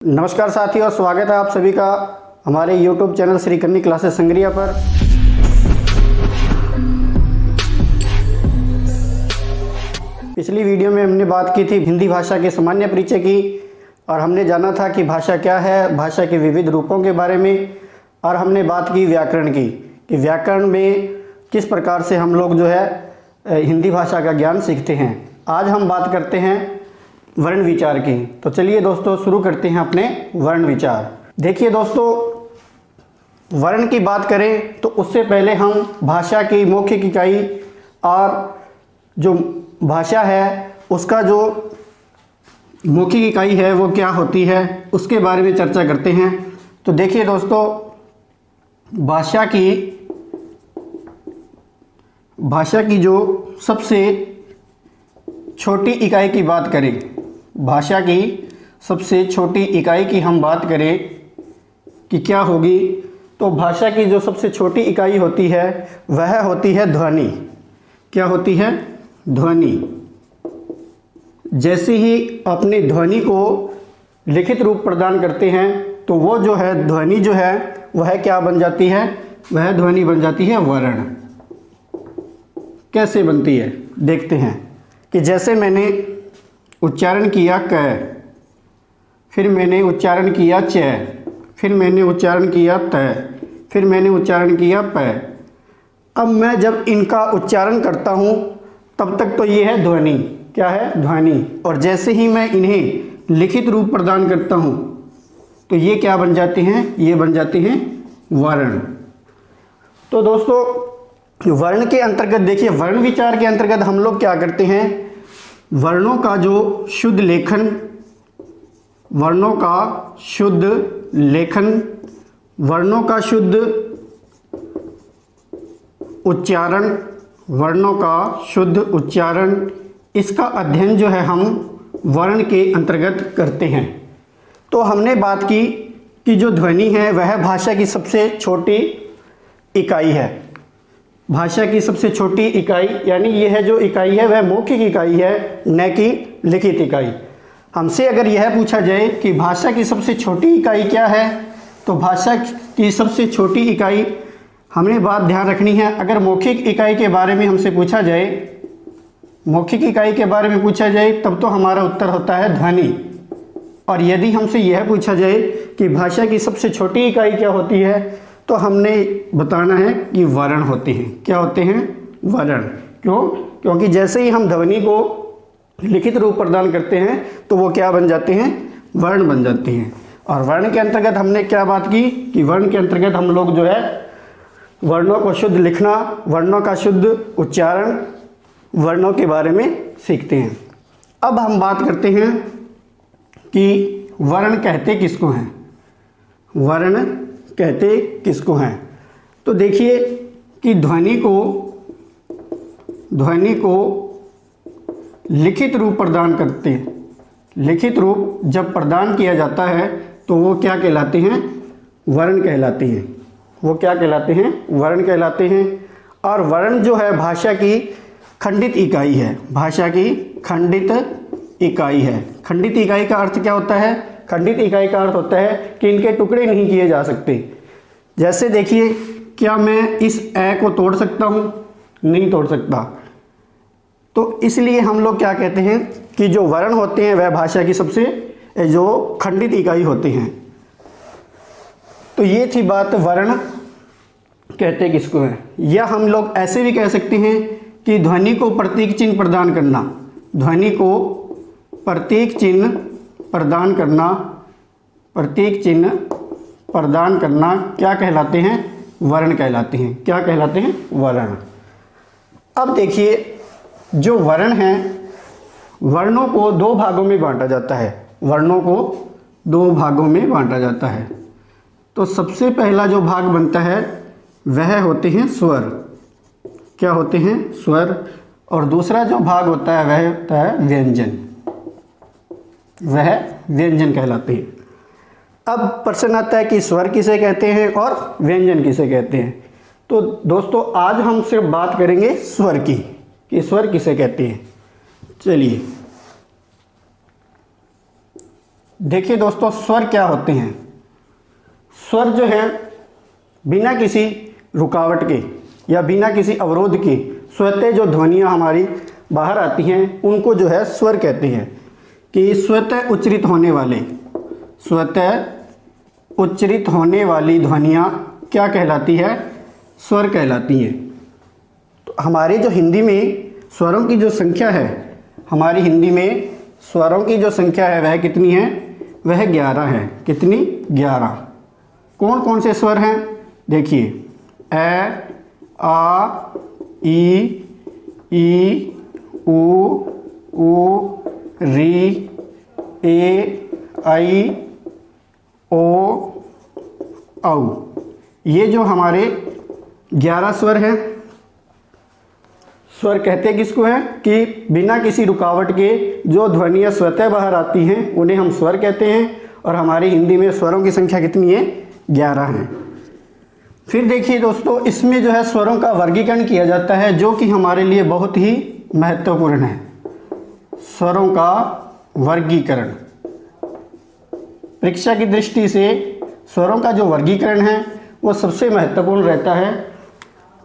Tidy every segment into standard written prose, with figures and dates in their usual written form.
नमस्कार साथियों, स्वागत है आप सभी का हमारे YouTube चैनल श्री कन्नी क्लासेस संग्रिया पर। पिछली वीडियो में हमने बात की थी हिंदी भाषा के सामान्य परिचय की और हमने जाना था कि भाषा क्या है, भाषा के विविध रूपों के बारे में, और हमने बात की व्याकरण की कि व्याकरण में किस प्रकार से हम लोग जो है हिंदी भाषा का ज्ञान सीखते हैं। आज हम बात करते हैं वर्ण विचार की। तो चलिए दोस्तों शुरू करते हैं अपने वर्ण विचार। देखिए दोस्तों, वर्ण की बात करें तो उससे पहले हम भाषा की मौखिक इकाई और जो भाषा है उसका जो मौखिक इकाई है वो क्या होती है उसके बारे में चर्चा करते हैं। तो देखिए दोस्तों, भाषा की जो सबसे छोटी इकाई की बात करें, भाषा की सबसे छोटी इकाई की हम बात करें कि क्या होगी, तो भाषा की जो सबसे छोटी इकाई होती है वह होती है ध्वनि। क्या होती है? ध्वनि। जैसे ही अपनी ध्वनि को लिखित रूप प्रदान करते हैं तो वो जो है ध्वनि जो है वह क्या बन जाती है? वह ध्वनि बन जाती है वर्ण। कैसे बनती है देखते हैं कि जैसे मैंने उच्चारण किया क, फिर मैंने उच्चारण किया च, फिर मैंने उच्चारण किया त, फिर मैंने उच्चारण किया प। अब मैं जब इनका उच्चारण करता हूँ तब तक तो ये है ध्वनि। क्या है? ध्वनि। और जैसे ही मैं इन्हें लिखित रूप प्रदान करता हूँ तो ये क्या बन जाते हैं? ये बन जाते हैं वर्ण। तो दोस्तों वर्ण के अंतर्गत देखिए, वर्ण विचार के अंतर्गत हम लोग क्या करते हैं, वर्णों का जो शुद्ध लेखन, वर्णों का शुद्ध लेखन, वर्णों का शुद्ध उच्चारण, वर्णों का शुद्ध उच्चारण, इसका अध्ययन जो है हम वर्ण के अंतर्गत करते हैं। तो हमने बात की कि जो ध्वनि है वह भाषा की सबसे छोटी इकाई है। भाषा की सबसे छोटी इकाई यानी यह जो इकाई है वह मौखिक इकाई है, न कि लिखित इकाई। हमसे अगर यह पूछा जाए कि भाषा की सबसे छोटी इकाई क्या है, तो भाषा की सबसे छोटी इकाई हमने बात ध्यान रखनी है। अगर मौखिक इकाई के बारे में हमसे पूछा जाए, मौखिक इकाई के बारे में पूछा जाए तब तो हमारा उत्तर होता है ध्वनि। और यदि हमसे यह पूछा जाए कि भाषा की सबसे छोटी इकाई क्या होती है, तो हमने बताना है कि वर्ण होते हैं। क्या होते हैं? वर्ण। क्यों? क्योंकि जैसे ही हम ध्वनि को लिखित रूप प्रदान करते हैं तो वो क्या बन जाते हैं? वर्ण बन जाते हैं। और वर्ण के अंतर्गत हमने क्या बात की कि वर्ण के अंतर्गत हम लोग जो है वर्णों को शुद्ध लिखना, वर्णों का शुद्ध उच्चारण, वर्णों के बारे में सीखते हैं। अब हम बात करते हैं कि वर्ण कहते किसको हैं, वर्ण कहते किसको हैं। तो देखिए कि ध्वनि को लिखित रूप प्रदान करते हैं। लिखित रूप जब प्रदान किया जाता है तो वो क्या कहलाते हैं? वर्ण कहलाते हैं। वो क्या कहलाते हैं? वर्ण कहलाते हैं। और वर्ण जो है भाषा की खंडित इकाई है। भाषा की खंडित इकाई है। खंडित इकाई का अर्थ क्या होता है? खंडित इकाई का अर्थ होता है कि इनके टुकड़े नहीं किए जा सकते। जैसे देखिए, क्या मैं इस ए को तोड़ सकता हूँ? नहीं तोड़ सकता। तो इसलिए हम लोग क्या कहते हैं कि जो वर्ण होते हैं वह भाषा की सबसे जो खंडित इकाई होते हैं। तो ये थी बात वर्ण कहते किसको है। या हम लोग ऐसे भी कह सकते हैं कि ध्वनि को प्रतीक चिन्ह प्रदान करना, ध्वनि को प्रतीक चिन्ह प्रदान करना, प्रतीक चिन्ह प्रदान करना क्या कहलाते हैं? वर्ण कहलाते हैं। क्या कहलाते हैं? वर्ण। अब देखिए, जो वर्ण हैं, वर्णों को दो भागों में बांटा जाता है। वर्णों को दो भागों में बांटा जाता है। तो सबसे पहला जो भाग बनता है वह होते हैं स्वर। क्या होते हैं? स्वर। और दूसरा जो भाग होता है वह होता है व्यंजन। वह व्यंजन कहलाते हैं। अब प्रश्न आता है कि स्वर किसे कहते हैं और व्यंजन किसे कहते हैं। तो दोस्तों आज हम सिर्फ बात करेंगे स्वर की कि स्वर किसे कहते हैं। चलिए, देखिए दोस्तों, स्वर क्या होते हैं। स्वर जो है बिना किसी रुकावट के या बिना किसी अवरोध के स्वतः जो ध्वनियाँ हमारी बाहर आती हैं उनको जो है स्वर कहते हैं। कि स्वतः उच्चरित होने वाले, स्वतः उच्चरित होने वाली ध्वनियाँ क्या कहलाती है? स्वर कहलाती हैं। तो हमारे जो हिंदी में स्वरों की जो संख्या है, हमारी हिंदी में स्वरों की जो संख्या है वह कितनी है? वह 11 है। कितनी? 11। कौन कौन से स्वर हैं? देखिए, ए, आ, ई, उ, री, ए, आई, ओ, औ। ये जो हमारे 11 स्वर हैं, स्वर कहते किसको हैं? कि बिना किसी रुकावट के जो ध्वनियाँ स्वतः बाहर आती हैं उन्हें हम स्वर कहते हैं। और हमारी हिंदी में स्वरों की संख्या कितनी है? 11 है। फिर देखिए दोस्तों, इसमें जो है स्वरों का वर्गीकरण किया जाता है जो कि हमारे लिए बहुत ही महत्वपूर्ण है। स्वरों का वर्गीकरण, परीक्षा की दृष्टि से स्वरों का जो वर्गीकरण है वो सबसे महत्वपूर्ण रहता है।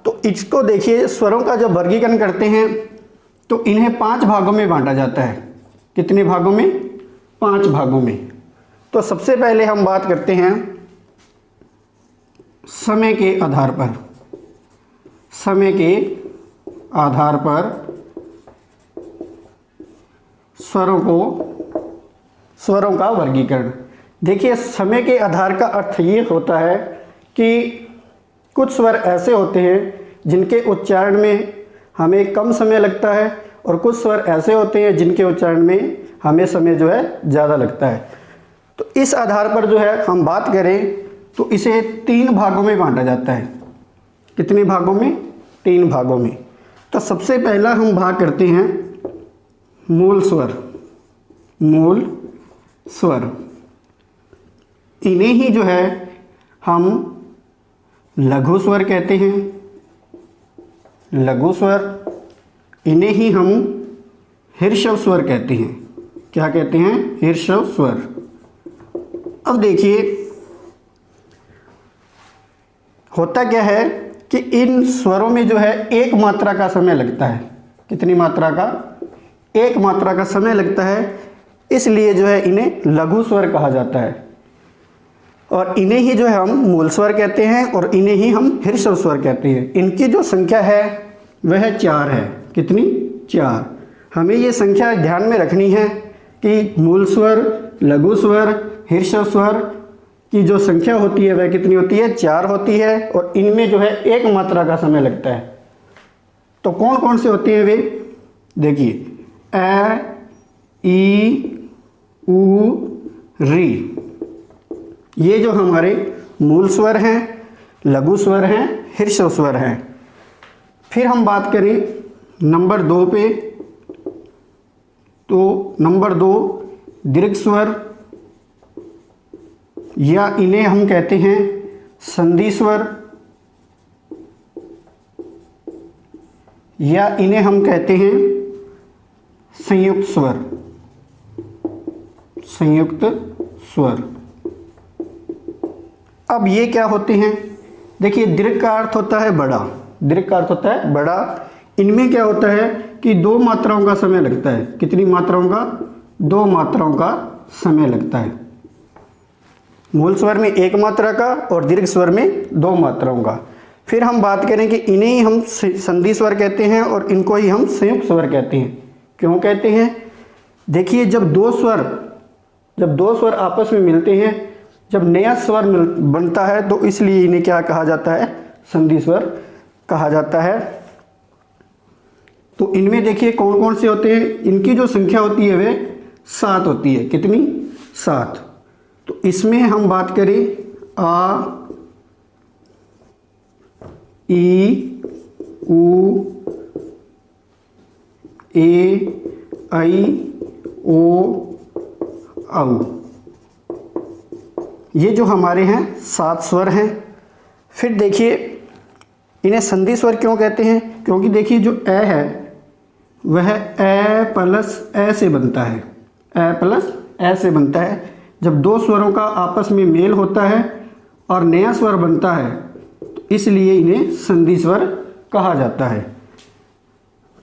तो इसको देखिए, स्वरों का जब वर्गीकरण करते हैं तो इन्हें 5 भागों में बांटा जाता है। कितने भागों में? 5 भागों में। तो सबसे पहले हम बात करते हैं समय के आधार पर। समय के आधार पर स्वरों का वर्गीकरण। देखिए, समय के आधार का अर्थ ये होता है कि कुछ स्वर ऐसे होते हैं जिनके उच्चारण में हमें कम समय लगता है और कुछ स्वर ऐसे होते हैं जिनके उच्चारण में हमें समय जो है ज़्यादा लगता है। तो इस आधार पर जो है हम बात करें तो इसे 3 भागों में बांटा जाता है। कितने भागों में? 3 भागों में। तो सबसे पहला हम भाग करते हैं मूल स्वर। मूल स्वर, इन्हें ही जो है हम लघु स्वर कहते हैं। लघु स्वर, इन्हें ही हम ह्रस्व स्वर कहते हैं। क्या कहते हैं? ह्रस्व स्वर। अब देखिए, होता क्या है कि इन स्वरों में जो है एक मात्रा का समय लगता है। कितनी मात्रा का? एक मात्रा का समय लगता है, इसलिए जो है इन्हें लघु स्वर कहा जाता है। और इन्हें ही जो है हम मूल स्वर कहते हैं और इन्हें ही हम ह्रस्व स्वर कहते हैं। इनकी जो संख्या है वह 4 है। कितनी? 4। हमें ये संख्या ध्यान में रखनी है कि मूल स्वर, लघु स्वर, ह्रस्व स्वर की जो संख्या होती है वह कितनी होती है? 4 होती है। और इनमें जो है एक मात्रा का समय लगता है। तो कौन कौन से होते हैं वे? देखिए, ए, ई, उ, री, ये जो हमारे मूल स्वर हैं, लघु स्वर हैं, ह्रस्व स्वर हैं। फिर हम बात करें नंबर 2 पे, तो नंबर 2 दीर्घ स्वर, या इन्हें हम कहते हैं संधि स्वर, या इन्हें हम कहते हैं संयुक्त स्वर। संयुक्त स्वर। अब ये क्या होते हैं? देखिए, दीर्घ का अर्थ होता है बड़ा। दीर्घ का अर्थ होता है बड़ा। इनमें क्या होता है कि 2 मात्राओं का समय लगता है। कितनी मात्राओं का? 2 मात्राओं का समय लगता है। मूल स्वर में 1 मात्रा का और दीर्घ स्वर में 2 मात्राओं का। फिर हम बात करें कि इन्हें ही हम संधि स्वर कहते हैं और इनको ही हम संयुक्त स्वर कहते हैं। क्यों कहते हैं? देखिए, जब दो स्वर आपस में मिलते हैं, जब नया स्वर बनता है तो इसलिए इन्हें क्या कहा जाता है? संधि स्वर कहा जाता है। तो इनमें देखिए कौन कौन से होते हैं। इनकी जो संख्या होती है वह 7 होती है। कितनी? 7। तो इसमें हम बात करें आ, ई, उ, ए, आई, ओ, औ। ये जो हमारे हैं 7 स्वर हैं। फिर देखिए, इन्हें संधि स्वर क्यों कहते हैं? क्योंकि देखिए, जो ए है वह ए प्लस ए से बनता है। ए प्लस ए से बनता है। जब दो स्वरों का आपस में मेल होता है और नया स्वर बनता है तो इसलिए इन्हें संधि स्वर कहा जाता है।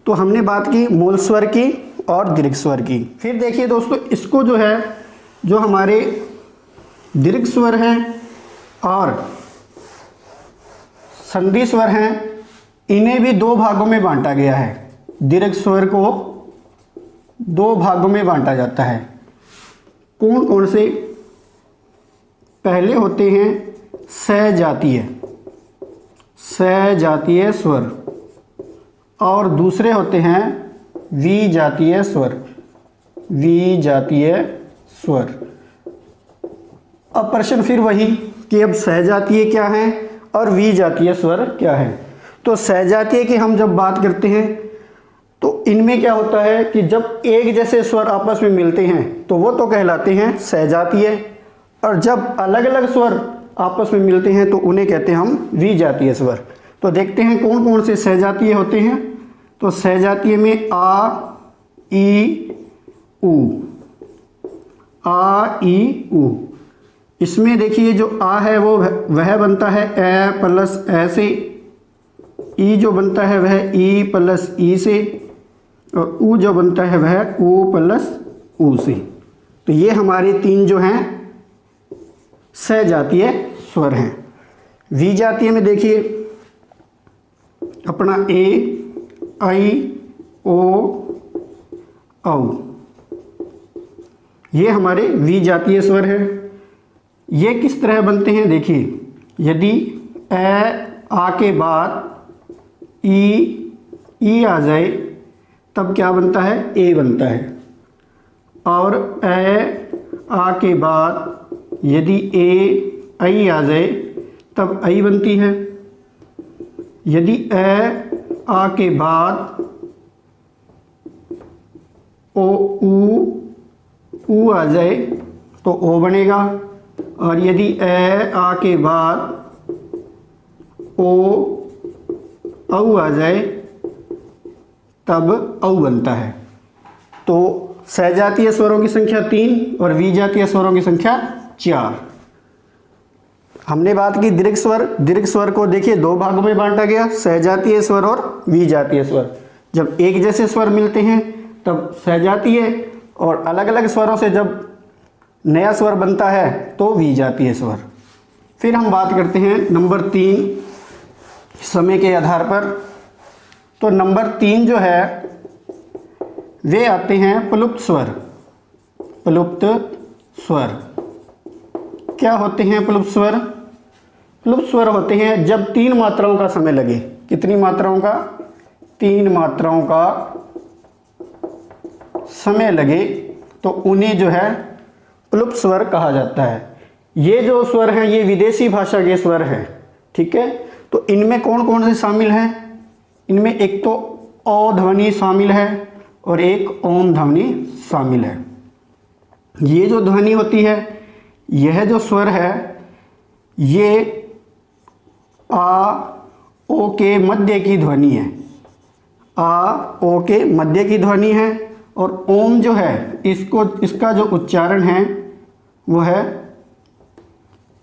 तो हमने बात की मूल स्वर की और दीर्घ स्वर की। फिर देखिए दोस्तों, इसको जो है, जो हमारे दीर्घ स्वर हैं और संधि स्वर हैं, इन्हें भी दो भागों में बांटा गया है। दीर्घ स्वर को दो भागों में बांटा जाता है। कौन कौन से? पहले होते हैं सजातीय स्वर और दूसरे होते हैं विजातीय स्वर। अब प्रश्न फिर वही कि अब सजातीय क्या है और विजातीय स्वर क्या है। तो सजातीय की हम जब बात करते हैं तो इनमें क्या होता है कि जब एक जैसे स्वर आपस में मिलते हैं तो वो तो कहलाते हैं सजातीय, और जब अलग अलग स्वर आपस में मिलते हैं तो उन्हें कहते हैं हम विजातीय स्वर। तो देखते हैं कौन कौन से सजातीय होते हैं। तो सजातीय में आ, ई, उ। इसमें देखिए जो आ है वो वह बनता है ए प्लस ए से, ई जो बनता है वह ई प्लस ई से, और ऊ जो बनता है वह ऊ प्लस ऊ से। तो ये हमारे तीन जो हैं सजातीय स्वर हैं। विजातीय में देखिए अपना ए, आई, ओ, औ, ये हमारे विजातीय स्वर हैं। ये किस तरह बनते हैं? देखिए, यदि ए आ के बाद ई आ जाए तब क्या बनता है? ए बनता है। और ए आ के बाद यदि ए आई आ जाए तब आई बनती है। यदि ए आ के बाद ओ ऊ आ जाए तो ओ बनेगा, और यदि ए आ के बाद औ आ जाए तब औ बनता है। तो सजातीय स्वरों की संख्या 3 और विजातीय स्वरों की संख्या 4। हमने बात की दीर्घ स्वर। दीर्घ स्वर को देखिए दो भागों में बांटा गया, सजातीय स्वर और विजातीय स्वर। जब एक जैसे स्वर मिलते हैं तब सजातीय, और अलग अलग स्वरों से जब नया स्वर बनता है तो विजातीय स्वर। फिर हम बात करते हैं नंबर 3 समय के आधार पर। तो नंबर 3 जो है वे आते हैं प्लुप्त स्वर। प्लुप्त स्वर क्या होते हैं? प्लुप्त स्वर, प्लुप्त स्वर होते हैं जब 3 मात्राओं का समय लगे। कितनी मात्राओं का? 3 मात्राओं का समय लगे तो उन्हें जो है प्लुप्त स्वर कहा जाता है। ये जो स्वर हैं ये विदेशी भाषा के स्वर हैं, ठीक है। तो इनमें कौन कौन से शामिल हैं? इनमें एक तो ओ ध्वनि शामिल है और एक ओम ध्वनि शामिल है। ये जो ध्वनि होती है, यह जो स्वर है, ये आ ओ के मध्य की ध्वनि है। आ ओ के मध्य की ध्वनि है। और ओम जो है इसका जो उच्चारण है वो है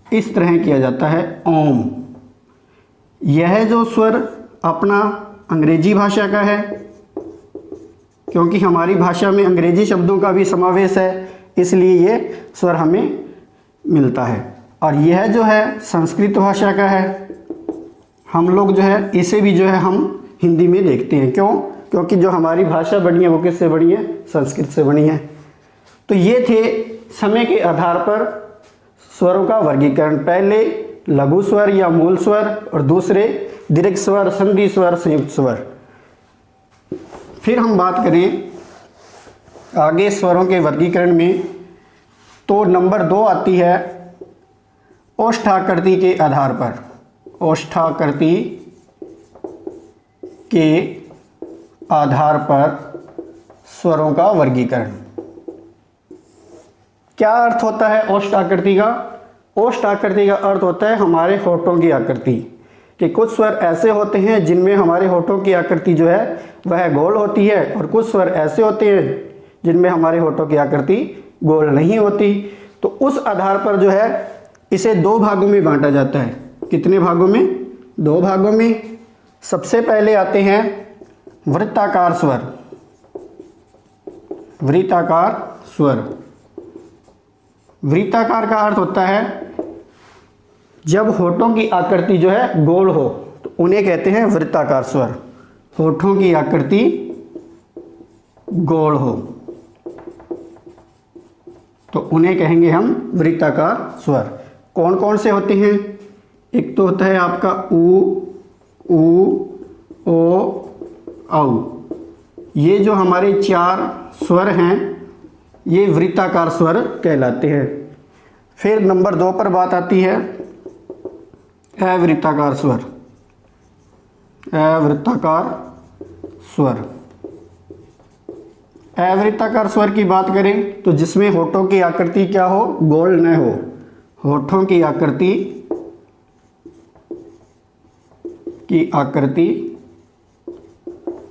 इस तरह किया जाता है, ओम। यह जो स्वर अपना अंग्रेजी भाषा का है, क्योंकि हमारी भाषा में अंग्रेजी शब्दों का भी समावेश है, इसलिए ये स्वर हमें मिलता है। और यह जो है संस्कृत भाषा का है। हम लोग जो है इसे भी जो है हम हिंदी में देखते हैं। क्यों? क्योंकि जो हमारी भाषा बनी है वो किससे बनी है? संस्कृत से बनी है। तो ये थे समय के आधार पर स्वरों का वर्गीकरण। पहले लघु स्वर या मूल स्वर, और दूसरे दीर्घ स्वर, संधि स्वर, संयुक्त स्वर। फिर हम बात करें आगे स्वरों के वर्गीकरण में, तो नंबर 2 आती है ओष्ठाकृति के आधार पर। ओष्ठाकृति के आधार पर स्वरों का वर्गीकरण। क्या अर्थ होता है ओष्ठ आकृति का? ओष्ठ आकृति का अर्थ होता है हमारे होठों की आकृति। कि कुछ स्वर ऐसे होते हैं जिनमें हमारे होठों की आकृति जो है वह गोल होती है, और कुछ स्वर ऐसे होते हैं जिनमें हमारे होठों की आकृति गोल नहीं होती। तो उस आधार पर जो है इसे दो भागों में बांटा जाता है। कितने भागों में? दो भागों में। सबसे पहले आते हैं वृत्ताकार स्वर। वृत्ताकार स्वर, वृत्ताकार का अर्थ होता है जब होठों की आकृति जो है गोल हो तो उन्हें कहते हैं वृत्ताकार स्वर। होठों की आकृति गोल हो तो उन्हें कहेंगे हम वृत्ताकार स्वर। कौन कौन से होते हैं? एक तो होता है आपका ऊ, ओ, औ। ये जो हमारे चार स्वर हैं ये वृत्ताकार स्वर कहलाते हैं। फिर नंबर 2 पर बात आती है अवृत्ताकार स्वर। अवृत्ताकार स्वर, अवृत्ताकार स्वर की बात करें तो जिसमें होठों की आकृति क्या हो? गोल न हो। होठों की आकृति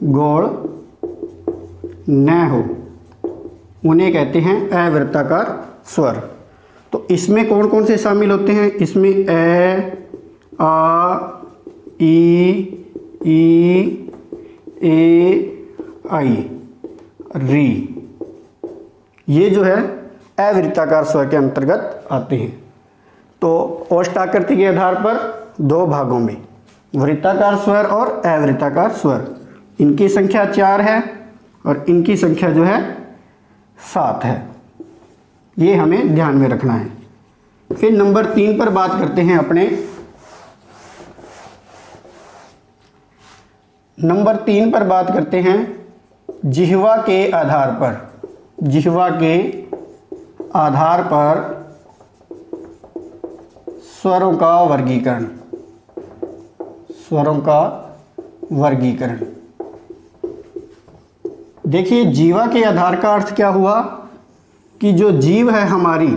गोल न हो उन्हें कहते हैं अवृत्ताकार स्वर। तो इसमें कौन कौन से शामिल होते हैं? इसमें आ, ई, ए, आई, री, ये जो है अवृत्ताकार स्वर के अंतर्गत आते हैं। तो ओष्ठाकृति के आधार पर दो भागों में वृत्ताकार स्वर और अवृत्ताकार स्वर। इनकी संख्या 4 है और इनकी संख्या जो है 7 है। ये हमें ध्यान में रखना है। फिर नंबर 3 पर बात करते हैं अपने। नंबर 3 पर बात करते हैं जिह्वा के आधार पर। जिह्वा के आधार पर स्वरों का वर्गीकरण। स्वरों का वर्गीकरण। देखिए जीवा के आधार का अर्थ क्या हुआ कि जो जीव है हमारी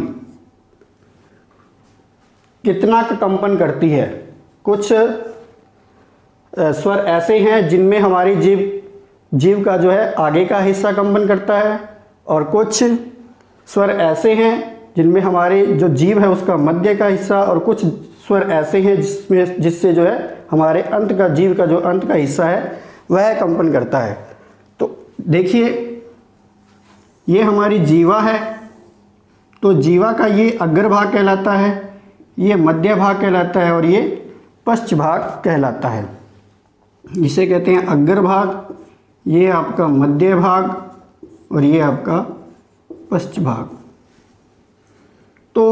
कितना कंपन करती है। कुछ स्वर ऐसे हैं जिनमें हमारी जीव का जो है आगे का हिस्सा कंपन करता है और कुछ स्वर ऐसे हैं जिनमें हमारे जो जीव है उसका मध्य का हिस्सा और कुछ स्वर ऐसे हैं जिससे जो है हमारे अंत का जीव का जो अंत का हिस्सा है वह कंपन करता है। तो देखिए ये हमारी जीवा है तो जीवा का ये अग्र भाग कहलाता है, ये मध्य भाग कहलाता है और ये पश्च भाग कहलाता है। इसे कहते हैं अग्र भाग, ये आपका मध्य भाग और ये आपका पश्च भाग। तो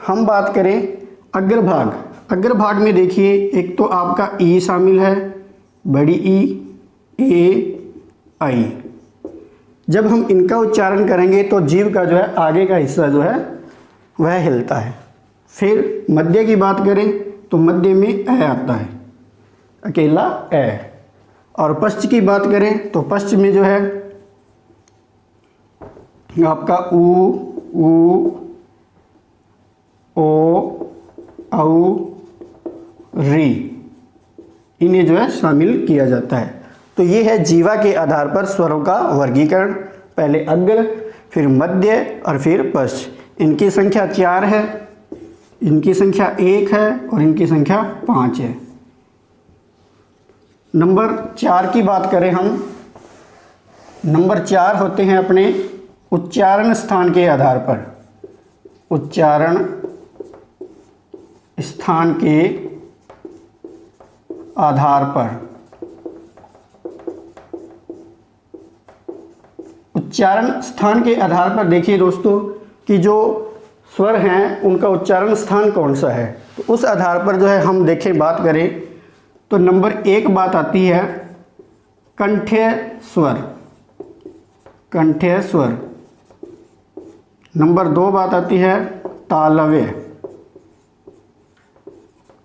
हम बात करें अग्र भाग। अग्र भाग में देखिए एक तो आपका ई शामिल है, बड़ी ई, ए, आई। जब हम इनका उच्चारण करेंगे तो जीव का जो है आगे का हिस्सा जो है वह हिलता है। फिर मध्य की बात करें तो मध्य में ए आता है, अकेला ए। और पश्च की बात करें तो पश्च में जो है आपका ऊ, ओ, औ, री, इन्हें जो है शामिल किया जाता है। तो ये है जीवा के आधार पर स्वरों का वर्गीकरण। पहले अग्र, फिर मध्य और फिर पश्च। इनकी संख्या 4 है, इनकी संख्या 1 है और इनकी संख्या 5 है। नंबर 4 की बात करें हम, नंबर 4 होते हैं अपने उच्चारण स्थान के आधार पर। उच्चारण स्थान के आधार पर। उच्चारण स्थान के आधार पर देखिए दोस्तों कि जो स्वर हैं उनका उच्चारण स्थान कौन सा है। तो उस आधार पर जो है हम देखें बात करें तो नंबर 1 बात आती है कंठ्य स्वर। कंठ्य स्वर। नंबर 2 बात आती है तालव्य।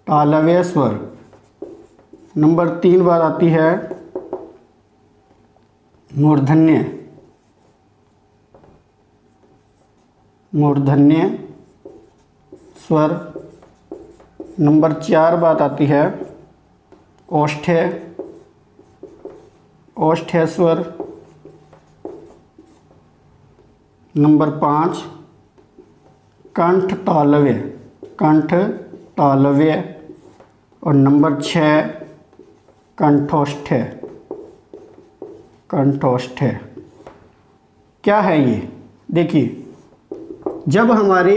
तालव्य स्वर। नंबर 3 बात आती है मूर्धन्य। मूर्धन्य स्वर। नंबर 4 बात आती है ओष्ठ्य। ओष्ठ्य स्वर। नंबर 5 कंठ तालव्य, कंठ तालव्य। और नंबर 6 कंठोष्ठ्य, कंठोष्ठ्य। क्या है ये? देखिए, जब हमारे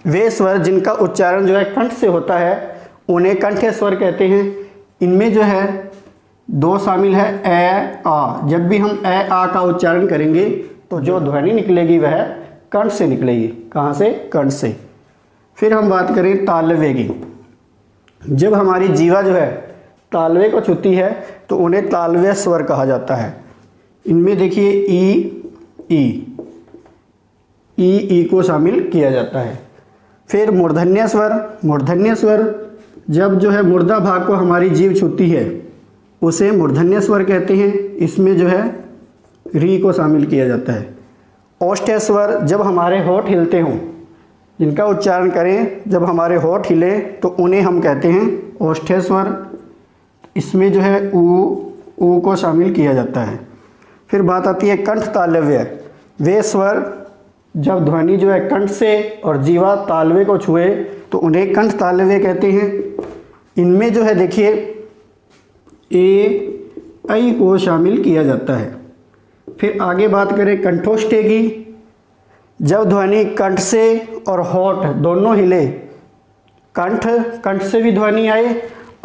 वे स्वर जिनका उच्चारण जो है कंठ से होता है उन्हें कंठ्य स्वर कहते हैं। इनमें जो है 2 शामिल है, ए आ। जब भी हम ए आ का उच्चारण करेंगे तो जो ध्वनि निकलेगी वह कंठ से निकलेगी। कहाँ से? कंठ से। फिर हम बात करें तालव्य की। जब हमारी जीवा जो है तालव्य को छूती है तो उन्हें तालव्य स्वर कहा जाता है। इनमें देखिए ई को शामिल किया जाता है। फिर मूर्धन्य स्वर, मूर्धन्य स्वर जब जो है मुर्दा भाग को हमारी जीभ छूती है उसे मूर्धन्य स्वर कहते हैं। इसमें जो है री को शामिल किया जाता है। ओष्ठ्य स्वर जब हमारे होठ हिलते हों, जिनका उच्चारण करें जब हमारे होठ हिले तो उन्हें हम कहते हैं ओष्ठ्य स्वर। इसमें जो है ऊ को शामिल किया जाता है। फिर बात आती है कंठ तालव्य। वे स्वर जब ध्वनि जो है कंठ से और जीवा तालव्य को छुए तो उन्हें कंठ तालव्य कहते हैं। इनमें जो है देखिए ऐ को शामिल किया जाता है। फिर आगे बात करें कंठोष्ठ्य की। जब ध्वनि कंठ से और होठ दोनों हिले, कंठ से भी ध्वनि आए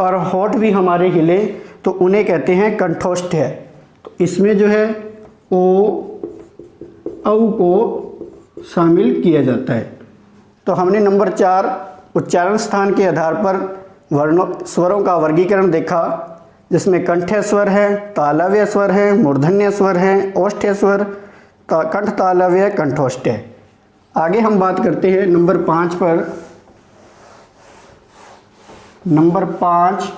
और होठ भी हमारे हिले तो उन्हें कहते हैं कंठोष्ठ्य। तो इसमें जो है औ को शामिल किया जाता है। तो हमने नंबर 4 उच्चारण स्थान के आधार पर स्वरों का वर्गीकरण देखा, जिसमें कंठ्य स्वर है, तालव्य स्वर है, मूर्धन्य स्वर है, ओष्ठ्य स्वर, कंठ तालव्य, कंठोष्ठ्य। आगे हम बात करते हैं नंबर 5 पर। नंबर 5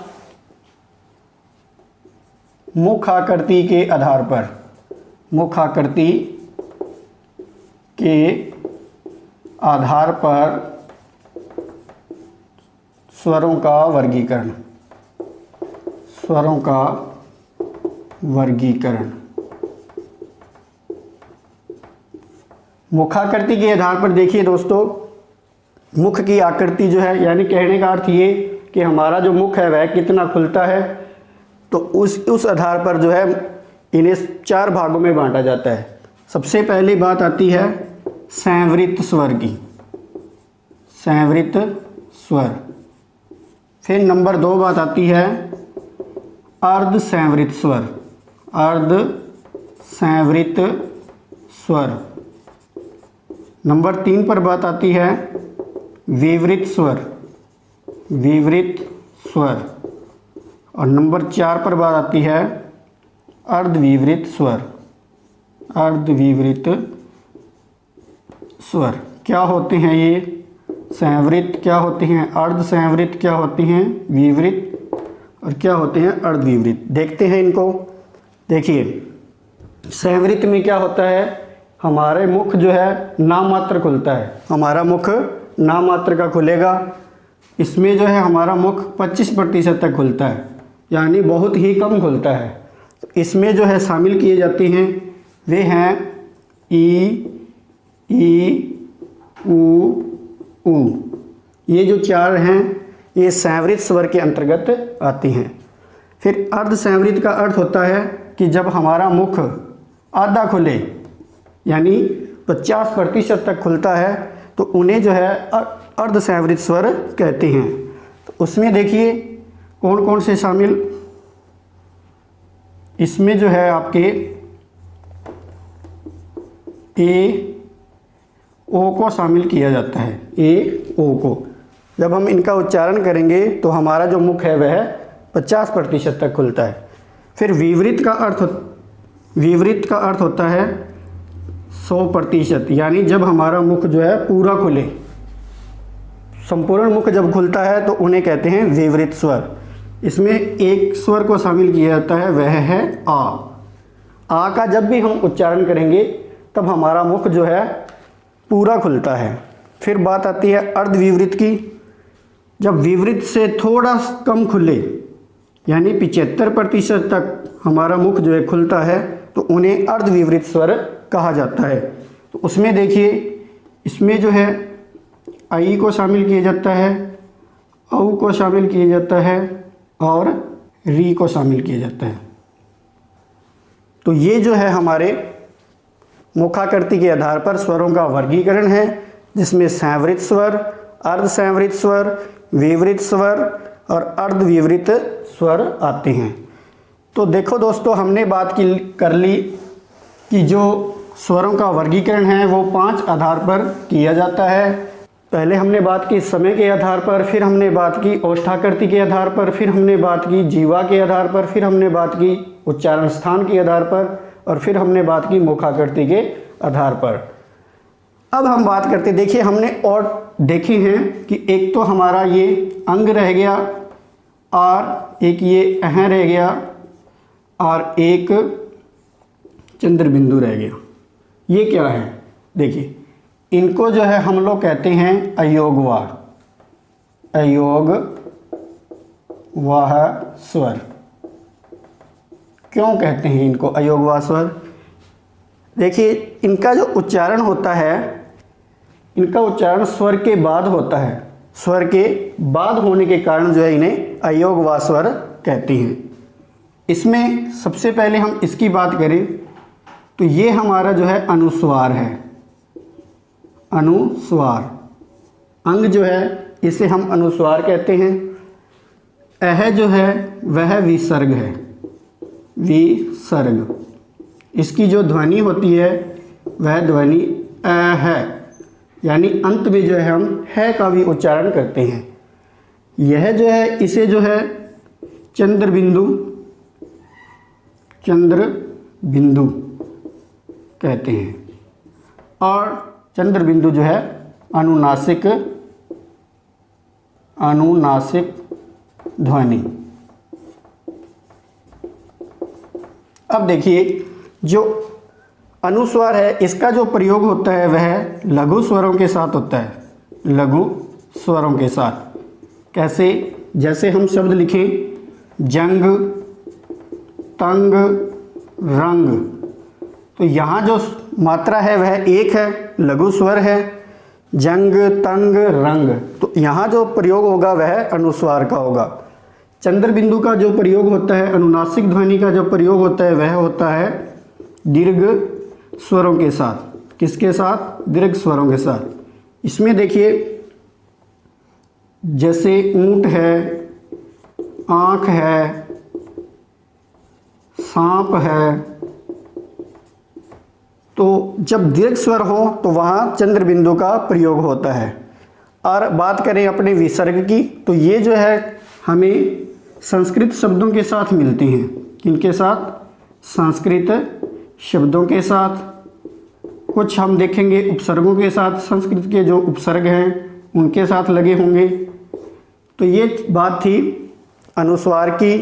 मुख आकृति के आधार पर, मुख आकृति के आधार पर स्वरों का वर्गीकरण, स्वरों का वर्गीकरण। मुखाकृति के आधार पर देखिए दोस्तों, मुख की आकृति जो है, यानी कहने का अर्थ ये कि हमारा जो मुख है वह कितना खुलता है, तो उस आधार पर जो है इन्हें 4 भागों में बांटा जाता है। सबसे पहली बात आती है संवृत स्वर की, संवृत स्वर। फिर नंबर 2 बात आती है अर्ध संवृत स्वर, अर्ध संवृत स्वर। नंबर 3 पर बात आती है विवृत स्वर, विवृत स्वर। और नंबर 4 पर बात आती है अर्धविवृत स्वर, अर्धविवृत स्वर। क्या होते हैं ये? संवृत क्या होते हैं, अर्ध संवृत क्या होते हैं, विवृत, और क्या होते हैं अर्धविवृत। देखते हैं इनको। देखिए संवृत में क्या होता है, हमारे मुख जो है नाममात्र खुलता है, हमारा मुख नाममात्र का खुलेगा। इसमें जो है हमारा मुख 25% तक खुलता है, यानी बहुत ही कम खुलता है। इसमें जो है शामिल किए जाते हैं वे हैं ई ऊ। ये जो 4 हैं ये संवृत स्वर के अंतर्गत आती हैं। फिर अर्ध संवृत का अर्थ होता है कि जब हमारा मुख आधा खुले, यानी 50% तक खुलता है, तो उन्हें जो है अर्ध संवृत स्वर कहते हैं। तो उसमें देखिए कौन कौन से शामिल, इसमें जो है आपके ए ओ को शामिल किया जाता है, ए ओ को। जब हम इनका उच्चारण करेंगे तो हमारा जो मुख है वह 50% तक खुलता है। फिर विवृत का अर्थ होता है 100%, यानी जब हमारा मुख जो है पूरा खुले, संपूर्ण मुख जब खुलता है तो उन्हें कहते हैं विवृत स्वर। इसमें एक स्वर को शामिल किया जाता है, वह है आ का जब भी हम उच्चारण करेंगे तब हमारा मुख जो है पूरा खुलता है। फिर बात आती है अर्धविवृत की। जब विवृत से थोड़ा कम खुले, यानी 75% तक हमारा मुख जो है खुलता है, तो उन्हें अर्धविवृत स्वर कहा जाता है। तो उसमें देखिए इसमें जो है आई को शामिल किया जाता है, औ को शामिल किया जाता है और री को शामिल किया जाता है। तो ये जो है हमारे मुखाकृति के आधार पर स्वरों का वर्गीकरण है, जिसमें संवृत स्वर, अर्धसंवृत स्वर, विवृत स्वर और अर्धविवृत स्वर आते हैं। तो देखो दोस्तों, हमने बात कर ली कि जो स्वरों का वर्गीकरण है वो 5 आधार पर किया जाता है। पहले हमने बात की समय के आधार पर, फिर हमने बात की ओष्ठाकृति के आधार पर, फिर हमने बात की जीवा के आधार पर, फिर हमने बात की उच्चारण स्थान के आधार पर और फिर हमने बात की मुखाकृति के आधार पर। अब हम बात करते, देखिए हमने और देखे हैं कि एक तो हमारा ये अंग रह गया और एक ये अह रह गया और एक चंद्र बिंदु रह गया। ये क्या है? देखिए इनको जो है हम लोग कहते हैं अयोगवाह, अयोगवाह स्वर। क्यों कहते हैं इनको अयोगवाह स्वर? देखिए इनका जो उच्चारण होता है, इनका उच्चारण स्वर के बाद होता है। स्वर के बाद होने के कारण जो है इन्हें अयोगवाह स्वर कहते हैं। इसमें सबसे पहले हम इसकी बात करें तो ये हमारा जो है अनुस्वार है। अनुस्वार अंग जो है इसे हम अनुस्वार कहते हैं। अह जो है वह विसर्ग है, विसर्ग। इसकी जो ध्वनि होती है वह ध्वनि अ है, यानी अंत में जो है हम है का भी उच्चारण करते हैं। यह जो है इसे जो है चंद्र बिंदु कहते हैं और चंद्र बिंदु जो है अनुनासिक ध्वनि। अब देखिए जो अनुस्वार है इसका जो प्रयोग होता है वह लघु स्वरों के साथ होता है, लघु स्वरों के साथ। कैसे? जैसे हम शब्द लिखें जंग, तंग, रंग, तो यहाँ जो मात्रा है वह एक है, लघु स्वर है, जंग, तंग, रंग। तो यहाँ जो प्रयोग होगा वह अनुस्वार का होगा। चंद्र बिंदु का जो प्रयोग होता है, अनुनासिक ध्वनि का जो प्रयोग होता है वह होता है दीर्घ स्वरों के साथ। किसके साथ? दीर्घ स्वरों के साथ। इसमें देखिए जैसे ऊंट है, आँख है, सांप है, तो जब दीर्घ स्वर हो तो वहाँ चंद्र बिंदु का प्रयोग होता है। और बात करें अपने विसर्ग की तो ये जो है हमें संस्कृत शब्दों के साथ मिलते हैं। किनके साथ? संस्कृत शब्दों के साथ। कुछ हम देखेंगे उपसर्गों के साथ, संस्कृत के जो उपसर्ग हैं उनके साथ लगे होंगे। तो ये बात थी अनुस्वार की,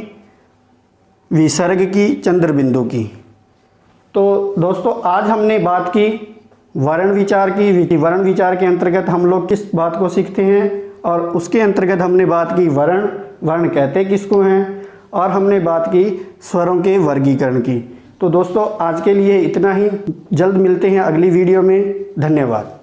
विसर्ग की, चंद्र बिंदु की। तो दोस्तों आज हमने बात की वर्ण विचार की। वर्ण विचार के अंतर्गत हम लोग किस बात को सीखते हैं और उसके अंतर्गत हमने बात की वर्ण कहते किसको हैं, और हमने बात की स्वरों के वर्गीकरण की। तो दोस्तों आज के लिए इतना ही। जल्द मिलते हैं अगली वीडियो में। धन्यवाद।